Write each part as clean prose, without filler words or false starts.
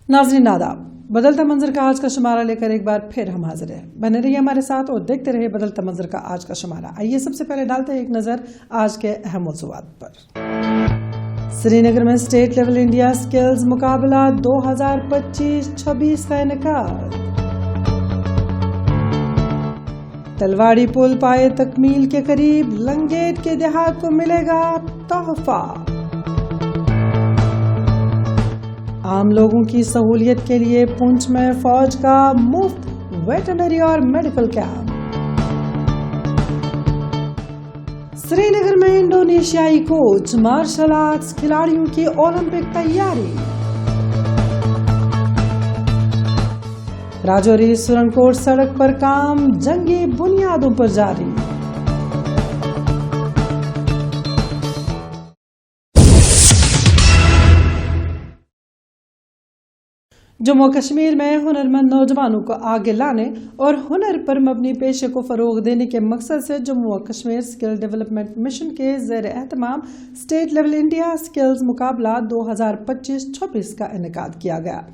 नाज़रीन आदाब, बदलता मंजर का आज का शुमारा लेकर एक बार फिर हम हाजिर हैं। बने रहिए हमारे साथ और देखते रहिए बदलता मंजर का आज का शुमारा। आइए सबसे पहले डालते हैं एक नजर आज के अहम मौज़ूआत पर। श्रीनगर में स्टेट लेवल इंडिया स्किल्स मुकाबला 2025-26 का इनेकाद। तलवाड़ी पुल पाए तकमील के करीब, लंगेट के देहात को मिलेगा तोहफा। आम लोगों की सहूलियत के लिए पुंछ में फौज का मुफ्त वेटरनरी और मेडिकल कैंप। श्रीनगर में इंडोनेशियाई कोच मार्शल आर्ट्स खिलाड़ियों की ओलंपिक तैयारी। राजौरी सुरनकोट सड़क पर काम जंगी बुनियादों पर जारी। जम्मू कश्मीर में हुनरमंद नौजवानों को आगे लाने और हुनर पर मबनी पेशे को फरोग देने के मकसद से Jammu Kashmir skill development mission के ज़ेर एहतमाम स्टेट लेवल इंडिया स्किल्स मुकाबला 2025-26 का इनेकाद किया गया।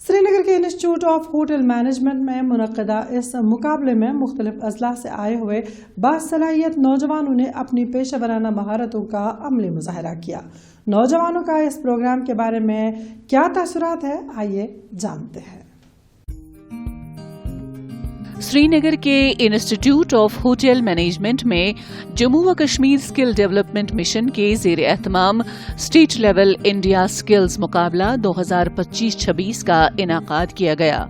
श्रीनगर के इंस्टीट्यूट ऑफ होटल मैनेजमेंट में मुनक्किदा इस मुकाबले में मुख्तलिफ अजला से आए हुए बासलाहियत नौजवानों ने अपनी पेशा वराना महारतों का अमली मुजाहरा किया। नौजवानों का इस प्रोग्राम के बारे में क्या तासुरात है, आइए जानते हैं। श्रीनगर के इंस्टीट्यूट ऑफ होटल मैनेजमेंट में जम्मू व कश्मीर स्किल डेवलपमेंट मिशन के ज़ेर एहतमाम स्टेट लेवल इंडिया स्किल्स मुकाबला 2025-26 का इनाकाद किया गया।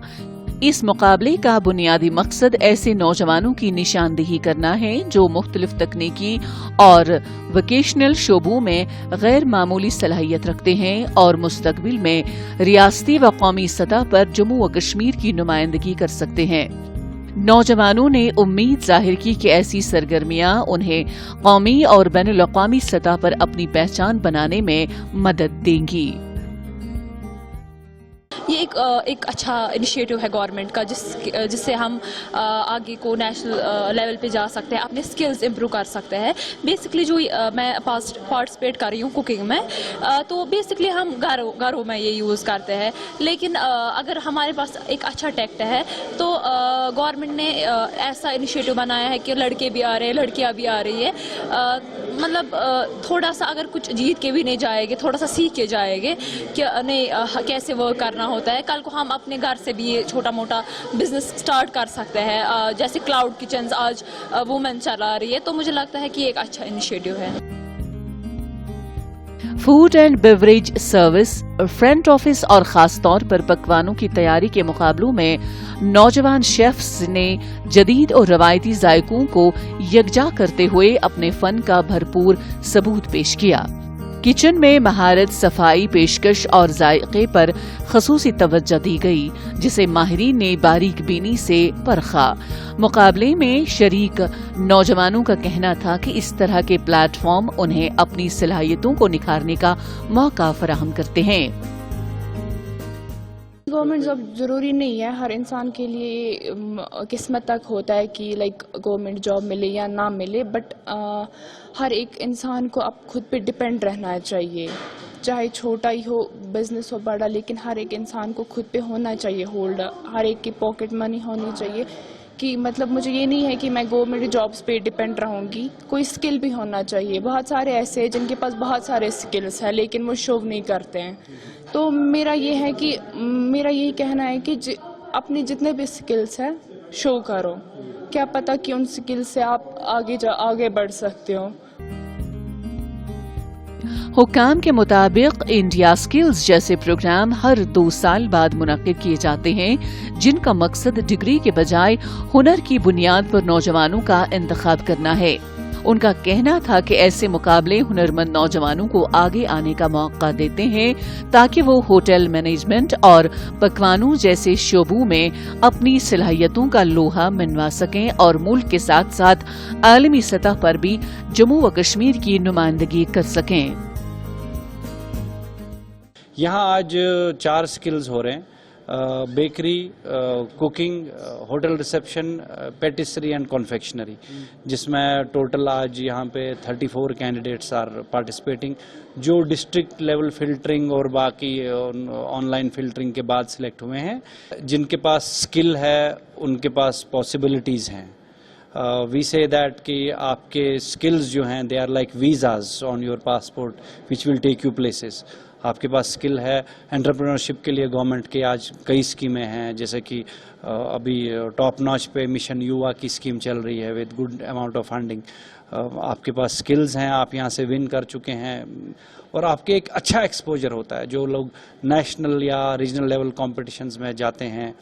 इस मुकाबले का बुनियादी मकसद ऐसे नौजवानों की निशानदेही करना है जो मुख्तलिफ तकनीकी और वोकेशनल शोबों में गैर मामूली सलाहियत रखते हैं और मुस्तकबिल में रियासती व कौमी सतह पर जम्मू व कश्मीर की नुमाइंदगी कर सकते हैं। नौजवानों ने उम्मीद जाहिर की कि ऐसी सरगर्मियां उन्हें कौमी और बैनुल अक़वामी सतह पर अपनी पहचान बनाने में मदद देंगी। ये एक अच्छा इनिशिएटिव है गवर्नमेंट का जिससे हम आगे को नेशनल लेवल पे जा सकते हैं, अपने स्किल्स इंप्रूव कर सकते हैं। बेसिकली जो मैं पार्टिसिपेट कर रही हूँ कुकिंग में, तो बेसिकली हम घरों में ये यूज़ करते हैं, लेकिन अगर हमारे पास एक अच्छा टेक्ट है तो गवर्नमेंट ने ऐसा इनिशिएटिव बनाया है कि लड़के भी आ रहे हैं, लड़कियाँ भी आ रही है। मतलब थोड़ा सा अगर कुछ जीत के भी नहीं जाएंगे, थोड़ा सा सीख के जाएंगे कि नहीं कैसे वर्क करना होता है, कल को हम अपने घर से भी ये छोटा मोटा बिजनेस स्टार्ट कर सकते हैं। जैसे क्लाउड किचन्स आज वुमेन चला रही है, तो मुझे लगता है कि एक अच्छा इनिशिएटिव है। Food and beverage service, front office और खास तौर पर पकवानों की तैयारी के मुकाबलों में नौजवान शेफ्स ने जदीद और रवायती जायकों को यकजा करते हुए अपने फन का भरपूर सबूत पेश किया। किचन में महारत, सफाई, पेशकश और जायके पर खसूसी तवज्जो दी गई, जिसे माहिरीन ने बारीक बीनी से परखा। मुकाबले में शरीक नौजवानों का कहना था कि इस तरह के प्लेटफॉर्म उन्हें अपनी सलाहियतों को निखारने का मौका फराहम करते हैं। गवर्नमेंट जॉब ज़रूरी नहीं है, हर इंसान के लिए किस्मत तक होता है कि गवर्नमेंट जॉब मिले या ना मिले, बट हर एक इंसान को अब खुद पे डिपेंड रहना चाहिए, चाहे छोटा ही हो बिजनेस हो बड़ा, लेकिन हर एक इंसान को खुद पे होना चाहिए होल्ड, हर एक की पॉकेट मनी होनी चाहिए कि मतलब मुझे ये नहीं है कि मैं गवर्नमेंट जॉब्स पे डिपेंड रहूँगी, कोई स्किल भी होना चाहिए। बहुत सारे ऐसे हैं जिनके पास बहुत सारे स्किल्स हैं लेकिन वो शो नहीं करते हैं, तो मेरा यही कहना है कि अपने जितने भी स्किल्स हैं शो करो, क्या पता कि उन स्किल्स से आप आगे बढ़ सकते हो। हुक्काम के मुताबिक इंडिया स्किल्स जैसे प्रोग्राम हर 2 साल बाद मुनक्किद किए जाते हैं, जिनका मकसद डिग्री के बजाय हुनर की बुनियाद पर नौजवानों का इंतखाब करना है। उनका कहना था कि ऐसे मुकाबले हुनरमंद नौजवानों को आगे आने का मौका देते हैं ताकि वो होटल मैनेजमेंट और पकवानों जैसे शोबों में अपनी सलाहियतों का लोहा मनवा सकें और मुल्क के साथ साथ आलमी सतह पर भी जम्मू व कश्मीर की नुमाइंदगी कर सकें। यहाँ आज 4 स्किल्स हो रहे हैं। Bakery, cooking, hotel reception, पेटिसरी and confectionery, जिसमें टोटल आज यहाँ पे 34 कैंडिडेट्स आर पार्टिसिपेटिंग, जो डिस्ट्रिक्ट लेवल फिल्टरिंग और बाकी ऑनलाइन फिल्टरिंग के बाद सिलेक्ट हुए हैं। जिनके पास स्किल है उनके पास पॉसिबिलिटीज़ हैं। वी से दैट कि आपके स्किल्स जो हैं they are like visas on your passport which will take you places. आपके पास स्किल है। एंटरप्रेन्योरशिप के लिए गवर्नमेंट के आज कई स्कीमें हैं, जैसे कि अभी टॉप नॉच पे मिशन युवा की स्कीम चल रही है with good amount of funding. आपके पास स्किल्स हैं, आप यहाँ से विन कर चुके हैं और आपके एक अच्छा एक्सपोजर होता है। जो लोग नेशनल या रीजनल लेवल कॉम्पिटिशन्स में जाते हैं।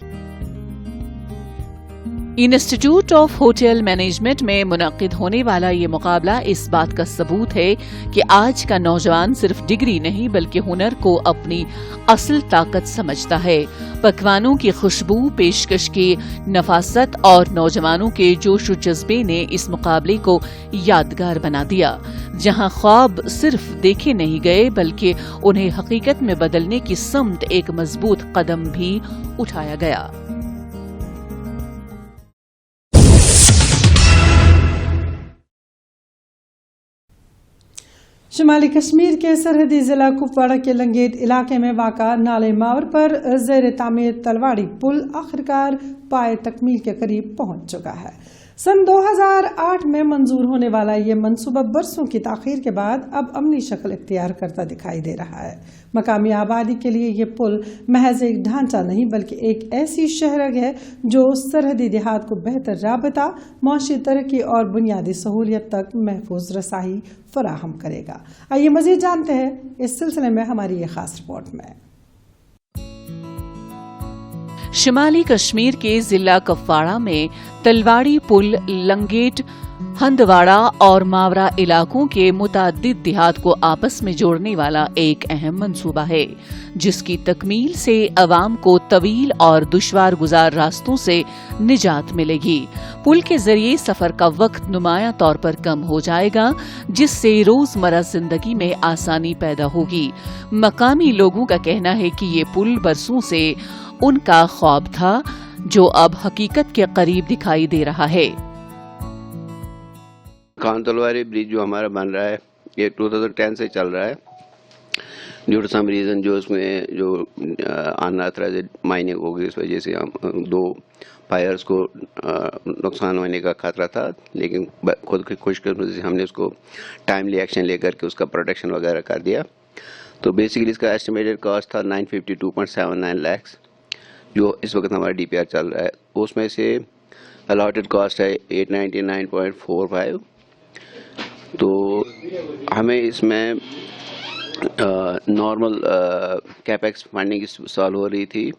इंस्टीट्यूट ऑफ होटल मैनेजमेंट में मुनक्किद होने वाला ये मुकाबला इस बात का सबूत है कि आज का नौजवान सिर्फ डिग्री नहीं बल्कि हुनर को अपनी असल ताकत समझता है। पकवानों की खुशबू, पेशकश की नफासत और नौजवानों के जोश व जज्बे ने इस मुकाबले को यादगार बना दिया, जहां ख्वाब सिर्फ देखे नहीं गए बल्कि उन्हें हकीकत में बदलने की समत एक मजबूत कदम भी उठाया गया। शुमाली कश्मीर के सरहदी जिला कुपवाड़ा के लंगेट इलाके में वाक़ा नाले मावर पर ज़ेर तामीर तलवाड़ी पुल आखिरकार पाए तकमील के करीब पहुंच चुका है। सन 2008 में मंजूर होने वाला ये मंसूबा बरसों की ताख़ीर के बाद अब अमली शक्ल इख्तियार करता दिखाई दे रहा है। मकामी आबादी के लिए ये पुल महज एक ढांचा नहीं बल्कि एक ऐसी शहरग है जो सरहदी देहात को बेहतर राबता, मौशी तरक्की और बुनियादी सहूलियत तक महफूज रसाई फराहम करेगा। आइए मज़ीद जानते हैं इस सिलसिले में हमारी ये खास रिपोर्ट में। शिमाली कश्मीर के जिला कुपवाड़ा में तलवाड़ी पुल लंगेट, हंदवाड़ा और मावरा इलाकों के मुताद्दिद देहात को आपस में जोड़ने वाला एक अहम मंसूबा है, जिसकी तकमील से अवाम को तवील और दुश्वार गुजार रास्तों से निजात मिलेगी। पुल के जरिए सफर का वक्त नुमाया तौर पर कम हो जाएगा, जिससे रोजमर्रा जिंदगी में आसानी पैदा होगी। मकामी लोगों का कहना है कि ये पुल बरसों से उनका ख्वाब था, जो अब हकीकत के करीब दिखाई दे रहा है। खान तलवारी ब्रिज जो हमारा बन रहा है ये 2010 से चल रहा है। ड्यू टू सम रीज़न जो उसमें जो अनऑथराइज्ड माइनिंग हो गई, इस वजह से हम 2 फायर्स को नुकसान होने का खतरा था, लेकिन खुद की खुशकिस्मती से हमने उसको टाइमली एक्शन लेकर के उसका प्रोटेक्शन वगैरह कर दिया। तो बेसिकली इसका एस्टिमेटेड कॉस्ट था 952.79 लाख, जो इस वक्त हमारा DPR चल रहा है। उसमें से अलॉटेड कॉस्ट है 899.45। तो हमें इसमें नॉर्मल कैपेक्स फंडिंग सॉल्व हो रही थी,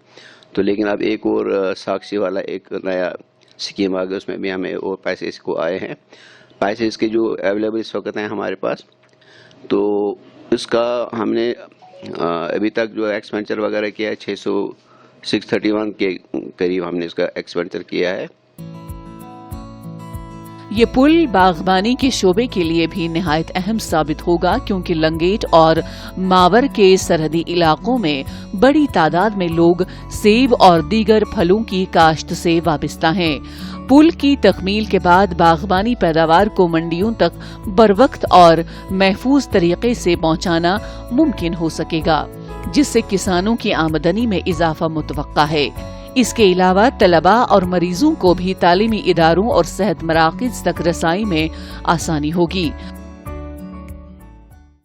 तो लेकिन अब एक और साक्षी वाला एक नया स्कीम आ गया, उसमें भी हमें और पैसे इसको आए हैं। पैसे इसके जो अवेलेबल इस वक्त हैं हमारे पास, तो इसका हमने अभी तक जो एक्सपेंचर वगैरह किया है 631 के करीब हमने इसका एक्सपेंचर किया है। ये पुल बागबानी के शोबे के लिए भी निहायत अहम साबित होगा, क्योंकि लंगेट और मावर के सरहदी इलाकों में बड़ी तादाद में लोग सेब और दीगर फलों की काश्त से वाबस्ता हैं। पुल की तकमील के बाद बागबानी पैदावार को मंडियों तक बरवक्त और महफूज तरीके से पहुंचाना मुमकिन हो सकेगा, जिससे किसानों की आमदनी में इजाफा मुतवक्का है। इसके अलावा तलबा और मरीजों को भी तालीमी इदारों और सेहत मराकज़ तक रसाई में आसानी होगी।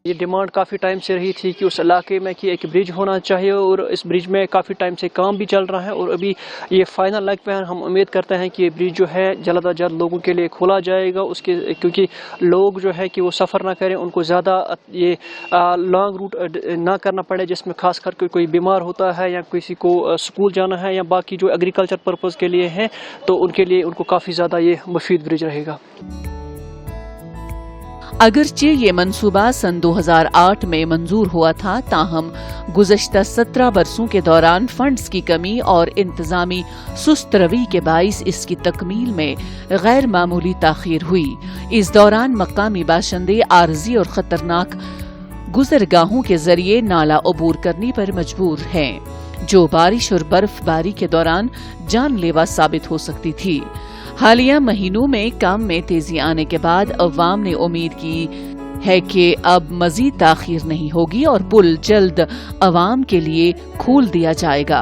ये डिमांड काफ़ी टाइम से रही थी कि उस इलाके में कि एक ब्रिज होना चाहिए, और इस ब्रिज में काफ़ी टाइम से काम भी चल रहा है और अभी ये फाइनल लेग पे है। हम उम्मीद करते हैं कि ये ब्रिज जो है जल्द अज जल्द लोगों के लिए खोला जाएगा, उसके क्योंकि लोग जो है कि वो सफ़र ना करें, उनको ज़्यादा ये लॉन्ग रूट ना करना पड़े, जिसमें खास करके कोई बीमार होता है या किसी को स्कूल जाना है या बाकी जो एग्रीकल्चर पर्पज़ के लिए हैं, तो उनके लिए उनको काफ़ी ज़्यादा ये मुफीद ब्रिज रहेगा। अगरचे ये मंसूबा सन 2008 में मंजूर हुआ था, ताहम गुज़श्ता 17 बरसों के दौरान फंड्स की कमी और इंतजामी सुस्त रवि के बाइस इसकी तकमील में गैर मामूली ताख़ीर हुई। इस दौरान मकामी बाशिंदे आर्जी और खतरनाक गुजरगाहों के जरिए नाला अबूर करने पर मजबूर हैं, जो बारिश और बर्फबारी के दौरान जानलेवा साबित हो सकती थी। हालिया महीनों में काम में तेजी आने के बाद अवाम ने उम्मीद की है कि अब मजीद ताखीर नहीं होगी और पुल जल्द अवाम के लिए खोल दिया जाएगा।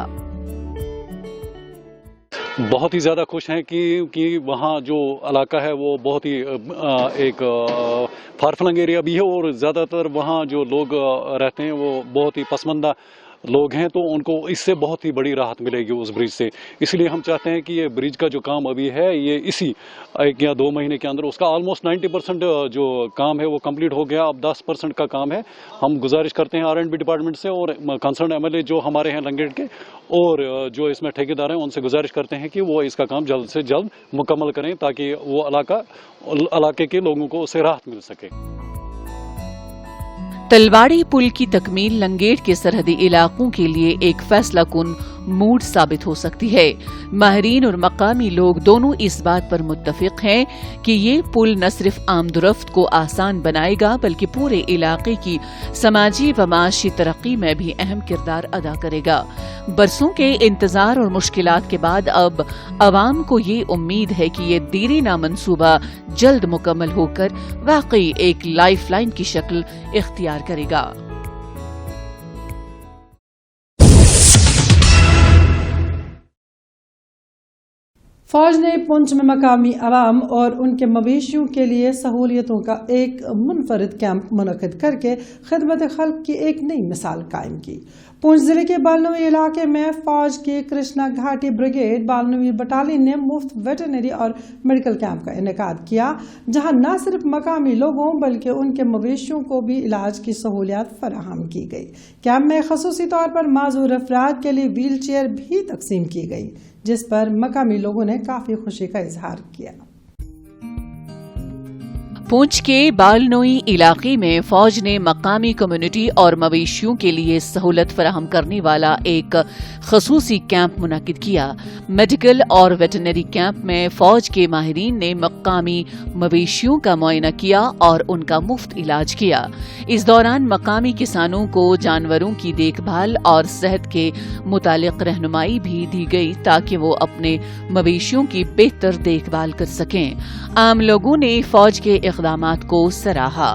बहुत ही ज़्यादा खुश हैं कि वहाँ जो इलाका है वो बहुत ही एक फारफलंग एरिया भी है और ज़्यादातर वहाँ जो लोग रहते हैं वो बहुत ही पसमानदा लोग हैं, तो उनको इससे बहुत ही बड़ी राहत मिलेगी उस ब्रिज से। इसलिए हम चाहते हैं कि ये ब्रिज का जो काम अभी है ये इसी 1 या 2 महीने के अंदर उसका ऑलमोस्ट 90% जो काम है वो कंप्लीट हो गया। अब 10% का काम है। हम गुजारिश करते हैं R&B डिपार्टमेंट से और कंसर्न MLA जो हमारे हैं लंगेट के और जो इसमें ठेकेदार हैं उनसे गुजारिश करते हैं कि वो इसका काम जल्द से जल्द मुकम्मल करें ताकि वो इलाके के लोगों को उससे राहत मिल सके। तलवाड़ी पुल की तकमील लंगेट के सरहदी इलाकों के लिए एक फैसला कुन मूड साबित हो सकती है। माहिरीन और मकामी लोग दोनों इस बात पर मुत्तफिक हैं कि ये पुल न सिर्फ आमदोरफ्त को आसान बनाएगा बल्कि पूरे इलाके की समाजी व माशी तरक्की में भी अहम किरदार अदा करेगा। बरसों के इंतजार और मुश्किलात के बाद अब अवाम को ये उम्मीद है कि ये देरीना मंसूबा जल्द मुकम्मल होकर वाकई एक लाइफलाइन की शक्ल इख्तियार करेगा। फौज ने पुंछ में मकामी अवाम और उनके मवेशियों के लिए सहूलियतों का एक मुनफरद कैंप मुनक़िद करके खिदमत खल्क की एक नई मिसाल कायम की। पुंछ जिले के बालनवी इलाके में फौज की कृष्णा घाटी ब्रिगेड बालनवी बटालियन ने मुफ्त वेटरनरी और मेडिकल कैंप का इनेकाद किया, जहां न सिर्फ मकामी लोगों बल्कि उनके मवेशियों को भी इलाज की सहूलियत फराहम की गई। कैंप में खसूसी तौर पर माजूर अफराद के लिए व्हील चेयर भी तकसीम की गई, जिस पर मकामी लोगों ने काफी खुशी का इजहार किया। पुंछ के बालनोई इलाके में फौज ने मकामी कम्युनिटी और मवेशियों के लिए सहूलत फराहम करने वाला एक खसूसी कैंप मुनक़िद किया। मेडिकल और वेटरनरी कैंप में फौज के माहिरीन ने मकामी मवेशियों का मुआयना किया और उनका मुफ्त इलाज किया। इस दौरान मकामी किसानों को जानवरों की देखभाल और सेहत के मुतालिक रहनुमाई भी दी गई ताकि वो अपने मवेशियों की बेहतर देखभाल कर सकें। आम लोगों ने फौज के इक़दामात को सराहा।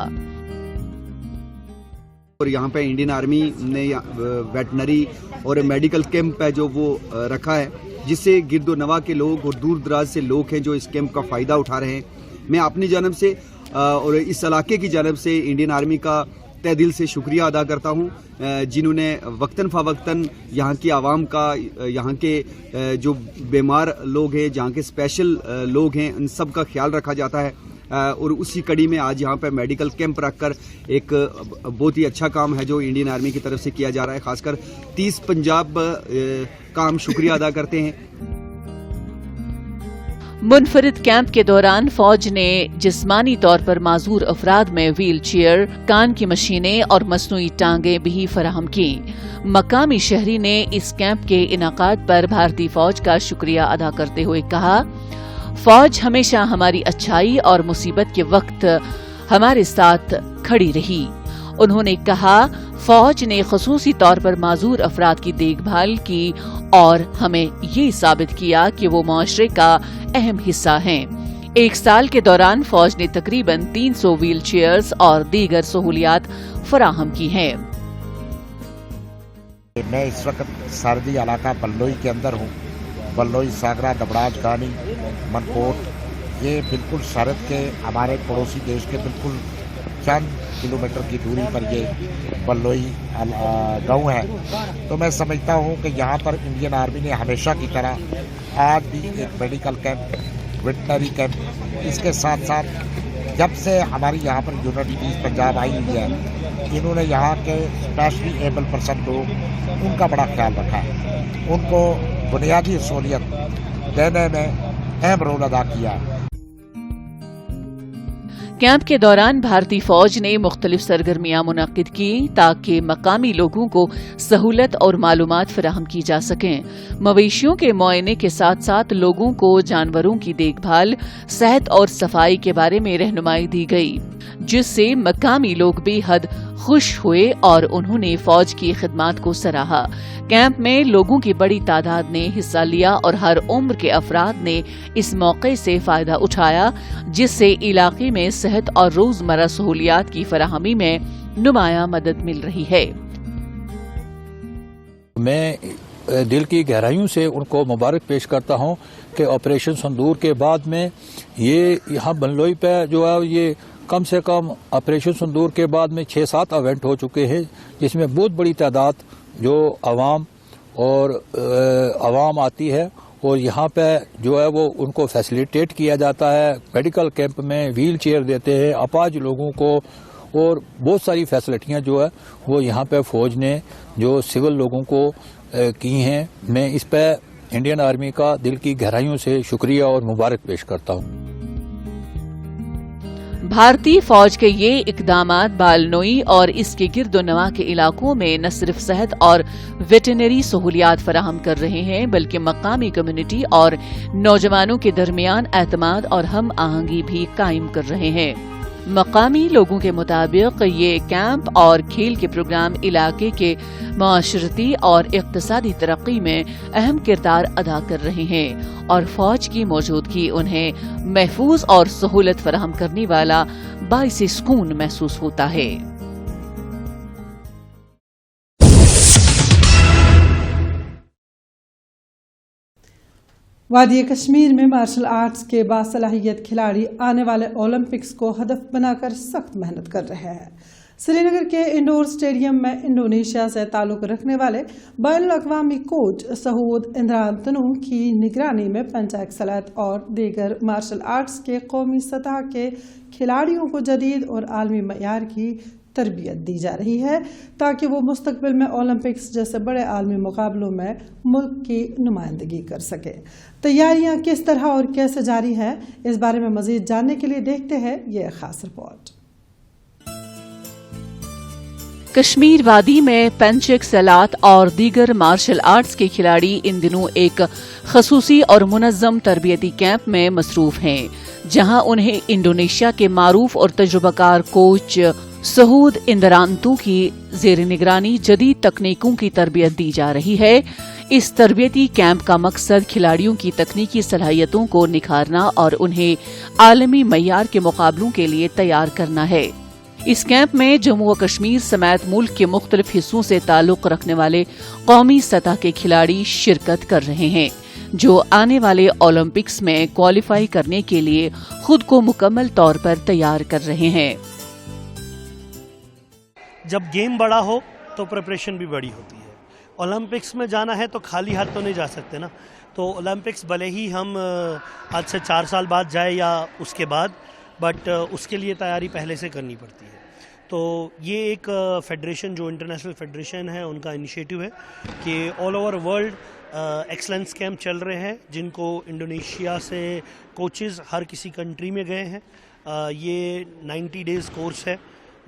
और यहाँ पे इंडियन आर्मी ने वेटनरी और मेडिकल कैंप है जो वो रखा है, जिससे गिरदो नवा के लोग और दूर दराज से लोग हैं जो इस कैंप का फ़ायदा उठा रहे हैं। मैं अपनी जानब से और इस इलाके की जानब से इंडियन आर्मी का तहे दिल से शुक्रिया अदा करता हूँ, जिन्होंने वक्तन फ़वक्तन यहाँ की आवाम का, यहाँ के जो बीमार लोग हैं, जहाँ के स्पेशल लोग हैं, उन सब का ख्याल रखा जाता है। और उसी कड़ी में आज यहाँ पर मेडिकल कैंप रखकर एक बहुत ही अच्छा काम है जो इंडियन आर्मी की तरफ से किया जा रहा है। खासकर 30 पंजाब का हम शुक्रिया अदा करते हैं। मुनफरिद कैंप के दौरान फौज ने जिस्मानी तौर पर माजूर अफराद में व्हील चेयर, कान की मशीनें और मसनूई टांगें भी फराहम की। मकामी शहरी ने इस कैंप के इनाकाद पर भारतीय फौज का शुक्रिया अदा करते हुए कहा, फौज हमेशा हमारी अच्छाई और मुसीबत के वक्त हमारे साथ खड़ी रही। उन्होंने कहा, फौज ने खसूसी तौर पर माजूर अफराद की देखभाल की और हमें ये साबित किया कि वो मुआशरे का अहम हिस्सा हैं। 1 साल के दौरान फौज ने तकरीबन 300 व्हील चेयर्स और दीगर सहूलियात फराहम की हैं। मैं इस वक्त सरहदी इलाका बल्लोई के अंदर हूँ। बल्लोई, सागरा, दबड़ाज, गानी, मनकोट, ये बिल्कुल सरहद के हमारे पड़ोसी देश के बिल्कुल चंद किलोमीटर की दूरी पर ये बल्लोई गाँव है। तो मैं समझता हूँ कि यहाँ पर इंडियन आर्मी ने हमेशा की तरह आज भी एक मेडिकल कैंप, वेटनरी कैंप, इसके साथ साथ जब से हमारी यहाँ पर यूनिवर्सिटीज़ पंजाब आई हुई है, इन्होंने यहाँ के स्पेशली एबल पर्सन लोग, उनका बड़ा ख्याल रखा है। उनको बुनियादी सहूलियत देने में अहम रोल अदा किया है। कैंप के दौरान भारतीय फौज ने मुख्तलिफ सरगर्मियां मुनक्किद की ताकि मकामी लोगों को सहूलत और मालूमात फराहम की जा सकें। मवेशियों के मुआयने के साथ साथ लोगों को जानवरों की देखभाल, सेहत और सफाई के बारे में रहनुमाई दी गई, जिससे मकामी लोग बेहद खुश हुए और उन्होंने फौज की खिदमत को सराहा। कैंप में लोगों की बड़ी तादाद ने हिस्सा लिया और हर उम्र के अफराद ने इस मौके से फायदा उठाया, जिससे इलाके में सेहत और रोजमर्रा सहूलियात की फराहमी में नुमाया मदद मिल रही है। मैं दिल की गहराइयों से उनको मुबारक पेश करता हूं कि ऑपरेशन संदूर के बाद में ये यहाँ बलनोई पे जो है ये कम से कम ऑपरेशन संदूर के बाद में 6-7 इवेंट हो चुके हैं, जिसमें बहुत बड़ी तादाद जो आवाम आती है और यहाँ पे जो है वो उनको फैसिलिटेट किया जाता है। मेडिकल कैंप में व्हील चेयर देते हैं अपाज लोगों को और बहुत सारी फैसिलिटियाँ जो है वो यहाँ पे फौज ने जो सिविल लोगों को की हैं। मैं इस पे इंडियन आर्मी का दिल की गहराइयों से शुक्रिया और मुबारक पेश करता हूँ। भारतीय फौज के ये इकदामात बालनोई और इसके गिरदोनवा के इलाकों में न सिर्फ सेहत और वेटरनरी सहूलियात फराहम कर रहे हैं, बल्कि मकामी कम्युनिटी और नौजवानों के दरमियान एतमाद और हम आहंगी भी कायम कर रहे हैं। मकामी लोगों के मुताबिक ये कैंप और खेल के प्रोग्राम इलाके के माशरती और इक्तिसादी तरक्की में अहम किरदार अदा कर रहे हैं और फौज की मौजूदगी उन्हें महफूज और सहूलत फराहम करने वाला बाइस सुकून महसूस होता है। वादी कश्मीर में मार्शल आर्ट्स के बासलाहियत खिलाड़ी आने वाले ओलंपिक्स को हदफ बनाकर सख्त मेहनत कर रहे हैं। श्रीनगर के इंडोर स्टेडियम में इंडोनेशिया से ताल्लुक रखने वाले बैनुल-अक़वामी कोच सहूद इंद्रांतनू की निगरानी में पंचायत सलात और दीगर मार्शल आर्ट्स के कौमी सतह के खिलाड़ियों को जदीद और आलमी मयार की तरबियत दी जा रही है, ताकि वो मुस्तकबिल में ओलंपिक्स जैसे बड़े आलमी मुकाबलों में मुल्क की नुमाइंदगी कर सके। तैयारियां किस तरह और कैसे जारी हैं, इस बारे में मजीद जानने के लिए देखते हैं ये खास रिपोर्ट। कश्मीर वादी में पेंचेक सलात और दीगर मार्शल आर्ट्स के खिलाड़ी इन दिनों एक खसूसी और मुनज़्ज़म तरबियती कैंप में मसरूफ हैं, जहां उन्हें इंडोनेशिया के मारूफ और तजुर्बाकार कोच सहूद इंद्रांतू की ज़ेर निगरानी जदीद तकनीकों की तरबियत दी जा रही है। इस तरबियती कैंप का मकसद खिलाड़ियों की तकनीकी सलाहियतों को निखारना और उन्हें आलमी मयार के मुकाबलों के लिए तैयार करना है। इस कैंप में जम्मू व कश्मीर समेत मुल्क के मुख्तलिफ हिस्सों से ताल्लुक रखने वाले कौमी सतह के खिलाड़ी शिरकत कर रहे हैं, जो आने वाले ओलंपिक्स में क्वालिफाई करने के लिए खुद को मुकम्मल तौर पर तैयार कर रहे हैं। जब गेम बड़ा हो तो प्रिपरेशन भी बड़ी होती है। ओलंपिक्स में जाना है तो खाली हाथ तो नहीं जा सकते ना, तो ओलंपिक्स भले ही हम आज से 4 साल बाद जाए या उसके बाद, बट उसके लिए तैयारी पहले से करनी पड़ती है। तो ये एक फेडरेशन जो इंटरनेशनल फेडरेशन है उनका इनिशिएटिव है कि all over world excellence camp चल रहे हैं, जिनको इंडोनेशिया से कोचेज़ हर किसी कंट्री में गए हैं। ये 90 डेज़ कोर्स है।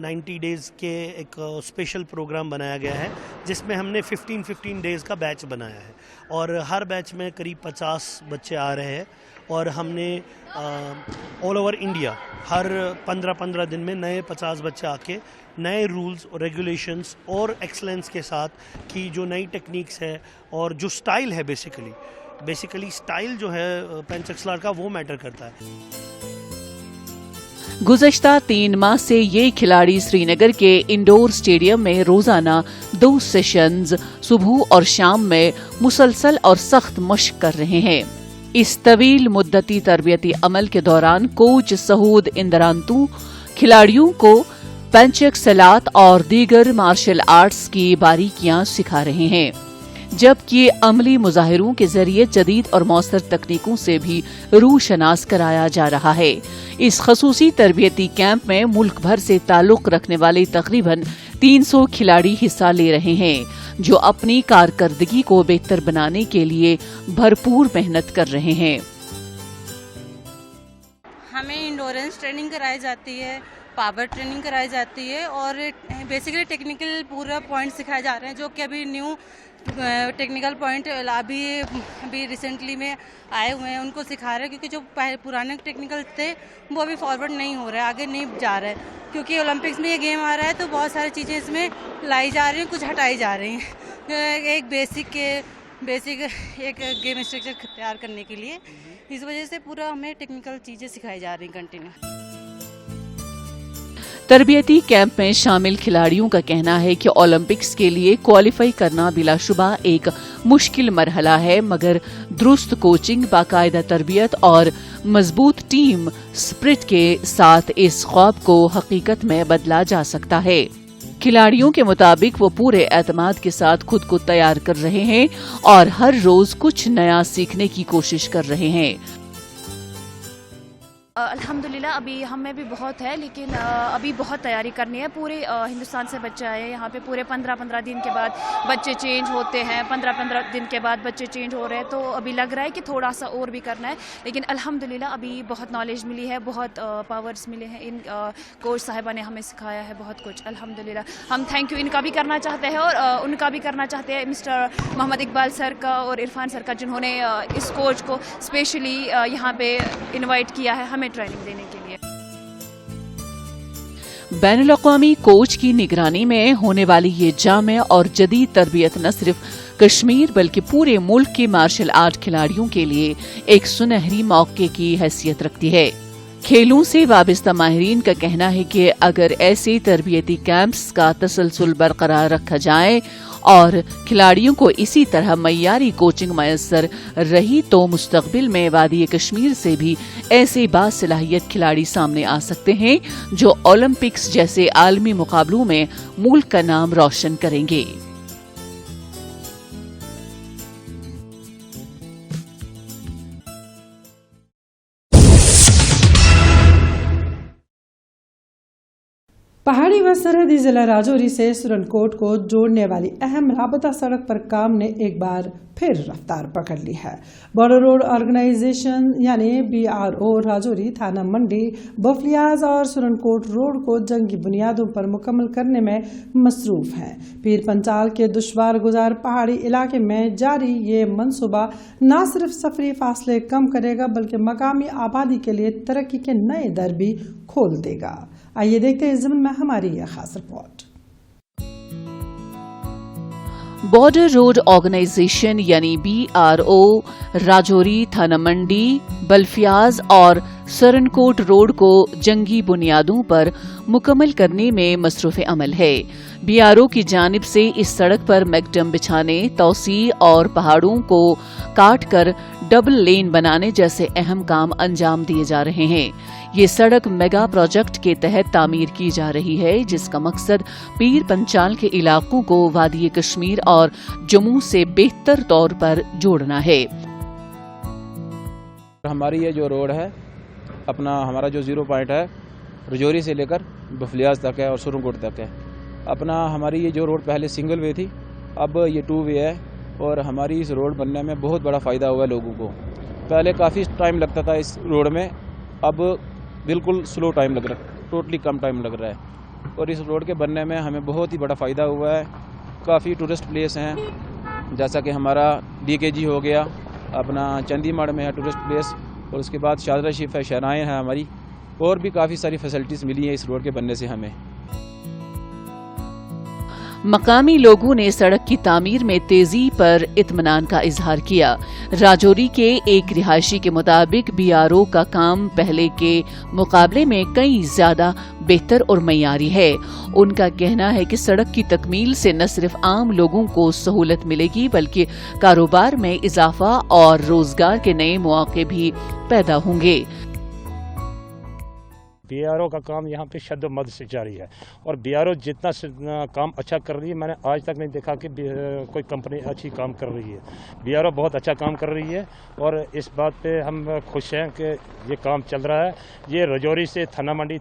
90 डेज़ के एक स्पेशल प्रोग्राम बनाया गया है, जिसमें हमने 15 डेज़ का बैच बनाया है और हर बैच में करीब 50 बच्चे आ रहे हैं और हमने ऑल ओवर इंडिया हर 15 दिन में नए 50 बच्चे आके नए रूल्स और रेगुलेशंस और एक्सलेंस के साथ की जो नई टेक्निक्स है और जो स्टाइल है बेसिकली स्टाइल जो है पेंचेक सलात का वो मैटर करता है। गुज़श्ता 3 माह से ये खिलाड़ी श्रीनगर के इंडोर स्टेडियम में रोजाना 2 सेशंस सुबह और शाम में मुसलसल और सख्त मश्क कर रहे हैं। इस तवील मुद्दती तरबियती अमल के दौरान कोच सहूद इंद्रांतू खिलाड़ियों को पेंचेक सलात और दीगर मार्शल आर्ट्स की बारीकियां सिखा रहे हैं, जबकि अमली मुजाहिरों के जरिए जदीद और मौसर तकनीकों से भी रूशनास कराया जा रहा है। इस खसूसी तरबियती कैंप में मुल्क भर से ताल्लुक रखने वाले तकरीबन 300 खिलाड़ी हिस्सा ले रहे हैं, जो अपनी कारकर्दगी को बेहतर बनाने के लिए भरपूर मेहनत कर रहे हैं। हमें इंडोरेंस ट्रेनिंग कराई जाती है, पावर ट्रेनिंग कराई जाती है और बेसिकली टेक्निकल पूरा पॉइंट सिखाए जा रहे हैं, जो कि अभी न्यू टेक्निकल पॉइंट अभी रिसेंटली में आए हुए हैं उनको सिखा रहे हैं, क्योंकि जो पुराने टेक्निकल थे वो अभी फॉरवर्ड नहीं हो रहा है, आगे नहीं जा रहा है, क्योंकि ओलंपिक्स में ये गेम आ रहा है तो बहुत सारी चीज़ें इसमें लाई जा रही हैं, कुछ हटाई जा रही हैं एक बेसिक एक गेम स्ट्रक्चर तैयार करने के लिए। इस वजह से पूरा हमें टेक्निकल चीज़ें सिखाई जा रही हैं कंटिन्यू। तरबियती कैंप में शामिल खिलाड़ियों का कहना है कि ओलंपिक्स के लिए क्वालिफाई करना बिलाशुबा एक मुश्किल मरहला है, मगर दुरुस्त कोचिंग, बाकायदा तरबियत और मजबूत टीम स्पिरिट के साथ इस ख्वाब को हकीकत में बदला जा सकता है। खिलाड़ियों के मुताबिक वो पूरे एतमाद के साथ खुद को तैयार कर रहे हैं और हर रोज कुछ नया सीखने की कोशिश कर रहे हैं। अल्हम्दुलिल्लाह अभी हम में भी बहुत है, लेकिन अभी बहुत तैयारी करनी है। पूरे हिंदुस्तान से बच्चे आए हैं यहाँ पे, पूरे 15-15 दिन के बाद बच्चे चेंज होते हैं, 15-15 दिन के बाद बच्चे चेंज हो रहे हैं, तो अभी लग रहा है कि थोड़ा सा और भी करना है। लेकिन अल्हम्दुलिल्लाह अभी बहुत नॉलेज मिली है, बहुत पावर्स मिले हैं। इन कोच साहिबा ने हमें सिखाया है बहुत कुछ, अल्हम्दुलिल्लाह। हम थैंक यू इनका भी करना चाहते हैं और उनका भी करना चाहते हैं मिस्टर मोहम्मद इकबाल सर का और इरफान सर का, जिन्होंने इस कोच को स्पेशली यहाँ पे इन्वाइट किया है हमें ट्रेनिंग देने के लिए। बैनुल-अक़वामी कोच की निगरानी में होने वाली ये जामे और जदीद तरबियत न सिर्फ कश्मीर बल्कि पूरे मुल्क के मार्शल आर्ट खिलाड़ियों के लिए एक सुनहरी मौके की हैसियत रखती है। खेलों से वाबस्ता माहिरीन का कहना है कि अगर ऐसे तरबियती कैंप्स का तसलसल बरकरार रखा जाए और खिलाड़ियों को इसी तरह मय्यारी कोचिंग मयसर रही तो मुस्तकबिल में वादी कश्मीर से भी ऐसे बासलाहियत खिलाड़ी सामने आ सकते हैं जो ओलंपिक्स जैसे आलमी मुकाबलों में मुल्क का नाम रोशन करेंगे। पहाड़ी व सरहदी जिला राजौरी से सुरनकोट को जोड़ने वाली अहम राबता सड़क पर काम ने एक बार फिर रफ्तार पकड़ ली है। बॉर्डर रोड ऑर्गेनाइजेशन यानी BRO राजौरी, थाना मंडी, बफलियाज और सुरनकोट रोड को जंगी बुनियादों पर मुकम्मल करने में मसरूफ है। पीर पंचाल के दुश्वार गुजार पहाड़ी इलाके में जारी ये मंसूबा न सिर्फ सफरी फासले कम करेगा बल्कि मकामी आबादी के लिए तरक्की के नए दर भी खोल देगा। आइए देखते हैं इस ज़मीन में हमारी यह खास रिपोर्ट। बॉर्डर रोड ऑर्गेनाइजेशन यानी BRO राजौरी, थाना मंडी, बल्फियाज और सरनकोट रोड को जंगी बुनियादों पर मुकम्मल करने में मसरूफ़ अमल है। BRO की जानिब से इस सड़क पर मैकडम बिछाने, तौसी और पहाड़ों को काट कर डबल लेन बनाने जैसे अहम काम अंजाम दिए जा रहे हैं। ये सड़क मेगा प्रोजेक्ट के तहत तामीर की जा रही है, जिसका मकसद पीर पंचाल के इलाकों को वादी कश्मीर और जम्मू से बेहतर तौर पर जोड़ना है। हमारी ये जो रोड है हमारा जो 0 पॉइंट है राजौरी से लेकर बफलियाज तक है और सुरनकोट तक है। हमारी ये जो रोड पहले सिंगल वे थी, अब ये 2 वे है और हमारी इस रोड बनने में बहुत बड़ा फ़ायदा हुआ है लोगों को। पहले काफ़ी टाइम लगता था इस रोड में, अब बिल्कुल स्लो टाइम लग रहा है, टोटली कम टाइम लग रहा है और इस रोड के बनने में हमें बहुत ही बड़ा फ़ायदा हुआ है। काफ़ी टूरिस्ट प्लेस हैं, जैसा कि हमारा DKG हो गया, चंदीमढ़ में है टूरिस्ट प्लेस, और उसके बाद शादरा शिफ है, शहनाएँ हैं हमारी, और भी काफ़ी सारी फैसिलिटीज़ मिली हैं इस रोड के बनने से हमें। मकामी लोगों ने सड़क की तामीर में तेजी पर इत्मीनान का इजहार किया। राजौरी के एक रिहायशी के मुताबिक BRO का काम पहले के मुकाबले में कई ज्यादा बेहतर और मयारी है। उनका कहना है कि सड़क की तकमील से न सिर्फ आम लोगों को सहूलत मिलेगी बल्कि कारोबार में इजाफा और रोजगार के नए मौके भी पैदा होंगे। BRO का काम यहाँ पे शद्द मद से जारी है और BRO जितना काम अच्छा कर रही है, मैंने आज तक नहीं देखा कि कोई कंपनी अच्छी काम कर रही है। BRO बहुत अच्छा काम कर रही है और इस बात पे हम खुश हैं कि ये काम चल रहा है। ये राजौरी से थाना मंडी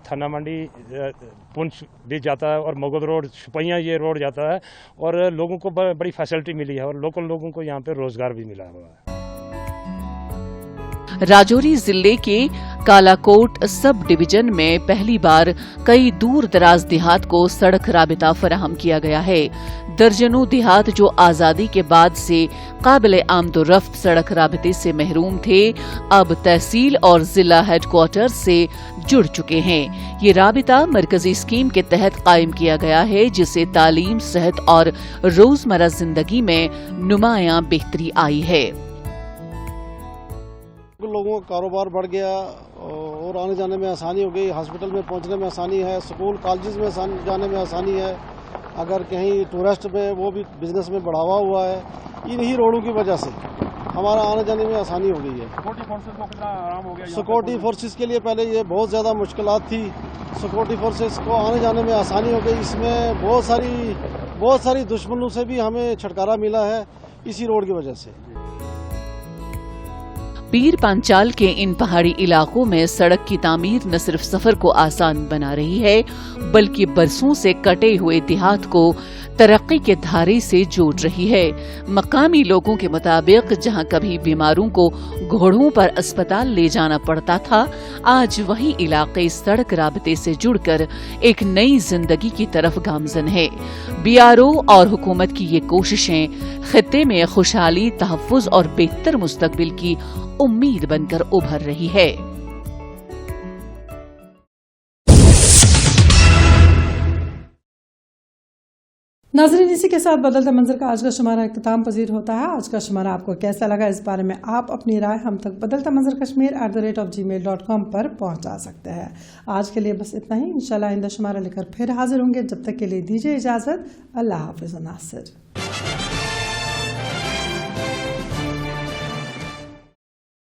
पुंछ भी जाता है और मुगल रोड शुपैया ये रोड जाता है और लोगों को बड़ी फैसिलिटी मिली है और लोकल लोगों को यहाँ पे रोजगार भी मिला हुआ है। राजौरी जिले के कालाकोट सब डिवीजन में पहली बार कई दूर दराज देहात को सड़क राबिता फराहम किया गया है। दर्जनों देहात जो आजादी के बाद से काबिल आमदोरफ्त सड़क राबिते से महरूम थे, अब तहसील और जिला हेडक्वार्टर से जुड़ चुके हैं। ये राबिता मरकजी स्कीम के तहत कायम किया गया है, जिससे तालीम, सेहत और रोजमर्रा जिंदगी में नुमायां बेहतरी आई है। लोगों का कारोबार बढ़ गया और आने जाने में आसानी हो गई, हॉस्पिटल में पहुंचने में आसानी है, स्कूल कॉलेजेस में जाने में आसानी है। अगर कहीं टूरिस्ट में वो भी बिजनेस में बढ़ावा हुआ है। इन्हीं रोडों की वजह से हमारा आने जाने में आसानी हो गई है। सिक्योरिटी फोर्सेस को कितना आराम हो गया? सिक्योरिटी फोर्सेस के लिए पहले ये बहुत ज़्यादा मुश्किलात थी, सिक्योरिटी फोर्सेस को आने जाने में आसानी हो गई। इसमें बहुत सारी दुश्मनों से भी हमें छुटकारा मिला है इसी रोड की वजह से। पीर पांचाल के इन पहाड़ी इलाकों में सड़क की तामीर न सिर्फ सफर को आसान बना रही है, बल्कि बरसों से कटे हुए देहात को तरक्की के धारे से जोड़ रही है। मकामी लोगों के मुताबिक जहां कभी बीमारों को घोड़ों पर अस्पताल ले जाना पड़ता था, आज वही इलाके सड़क राबते से जुड़कर एक नई जिंदगी की तरफ गामजन है। बीआरओ और हुकूमत की ये कोशिशें खित्ते में खुशहाली, तहफ्फुज और बेहतर मुस्तकबिल की उम्मीद बनकर उभर रही है। नाज़रीन, इसी के साथ बदलते मंजर का आज का शुमारा इख्तिताम पजीर होता है। आज का शुमारा आपको कैसा लगा, इस बारे में आप अपनी राय हम तक बदलता मंजर kashmir@gmail.com पर पहुंचा सकते हैं। आज के लिए बस इतना ही। इंशाल्लाह आइंदा शुमारा लेकर फिर हाजिर होंगे। जब तक के लिए दीजिए इजाजत। अल्लाह हाफिज़ नासिर।